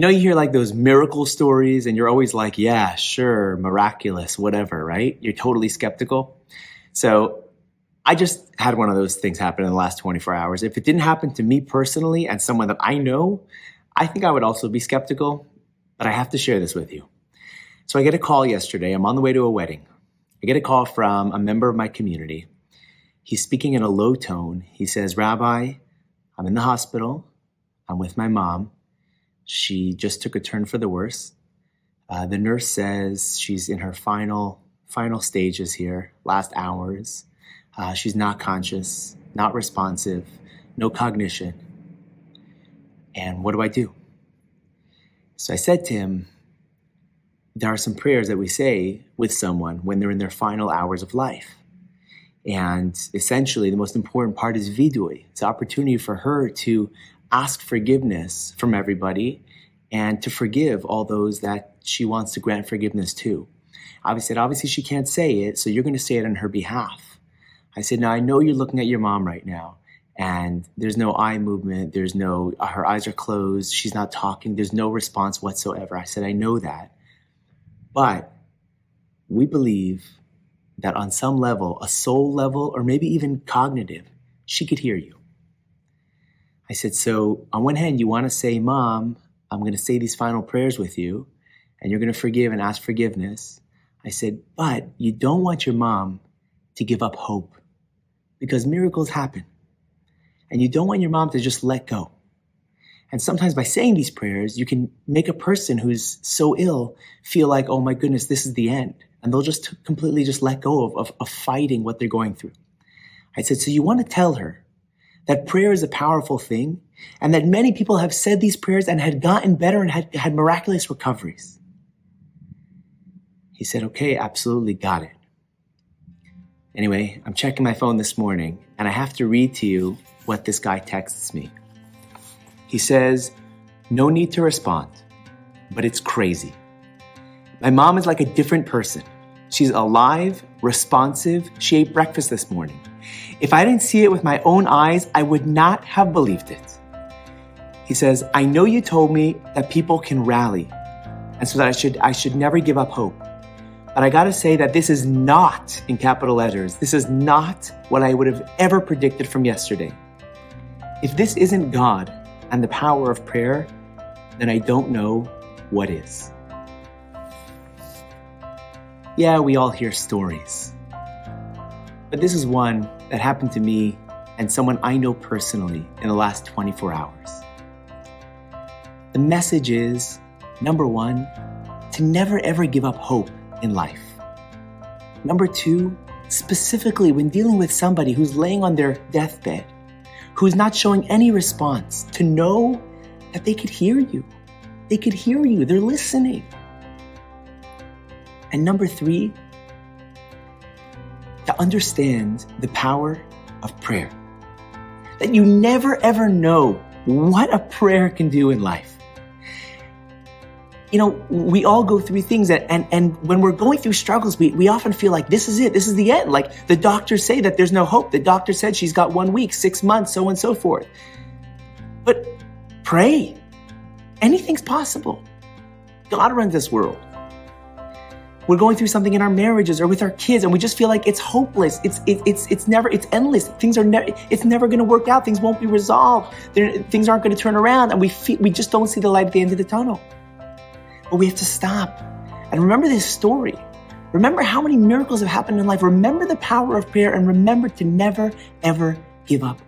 You hear like those miracle stories and you're always like, yeah, sure, miraculous, whatever, right? You're totally skeptical. So I just had one of those things happen in the last 24 hours. If it didn't happen to me personally and someone that I know, I think I would also be skeptical, but I have to share this with you. So I get a call yesterday. I'm on the way to a wedding. I get a call from a member of my community. He's speaking in a low tone. He says, Rabbi, I'm in the hospital. I'm with my mom. She just took a turn for the worse. The nurse says she's in her final stages here, last hours. She's not conscious, not responsive, no cognition. And what do I do? So I said to him, there are some prayers that we say with someone when they're in their final hours of life. And essentially, the most important part is vidui. It's an opportunity for her to ask forgiveness from everybody and to forgive all those that she wants to grant forgiveness to. Obviously she can't say it, so you're going to say it on her behalf. I said, now I know you're looking at your mom right now, and there's no eye movement, her eyes are closed, she's not talking, there's no response whatsoever. I said, I know that. But we believe that on some level, a soul level, or maybe even cognitive, she could hear you. I said, so on one hand, you want to say, Mom, I'm going to say these final prayers with you, and you're going to forgive and ask forgiveness. I said, but you don't want your mom to give up hope, because miracles happen. And you don't want your mom to just let go. And sometimes by saying these prayers, you can make a person who's so ill feel like, oh my goodness, this is the end. And they'll just completely just let go of fighting what they're going through. I said, so you want to tell her that prayer is a powerful thing, and that many people have said these prayers and had gotten better and had miraculous recoveries. He said, okay, absolutely, got it. Anyway, I'm checking my phone this morning, and I have to read to you what this guy texts me. He says, no need to respond, but it's crazy. My mom is like a different person. She's alive, responsive. She ate breakfast this morning. If I didn't see it with my own eyes, I would not have believed it. He says, I know you told me that people can rally, and so that I should never give up hope. But I gotta say that this is not, in capital letters, this is not what I would have ever predicted from yesterday. If this isn't God and the power of prayer, then I don't know what is. Yeah, we all hear stories. But this is one that happened to me and someone I know personally in the last 24 hours. The message is, number one, to never ever give up hope in life. Number two, specifically when dealing with somebody who's laying on their deathbed, who's not showing any response, to know that they could hear you. They could hear you. They're listening. And number three, to understand the power of prayer. That you never ever know what a prayer can do in life. We all go through things and when we're going through struggles, we often feel like this is it, this is the end. Like the doctors say that there's no hope. The doctor said she's got 1 week, 6 months, so on and so forth. But pray. Anything's possible. God runs this world. We're going through something in our marriages or with our kids, and we just feel like it's hopeless. It's endless. It's never going to work out. Things won't be resolved. Things aren't going to turn around, and we just don't see the light at the end of the tunnel. But we have to stop and remember this story. Remember how many miracles have happened in life. Remember the power of prayer, and remember to never, ever give up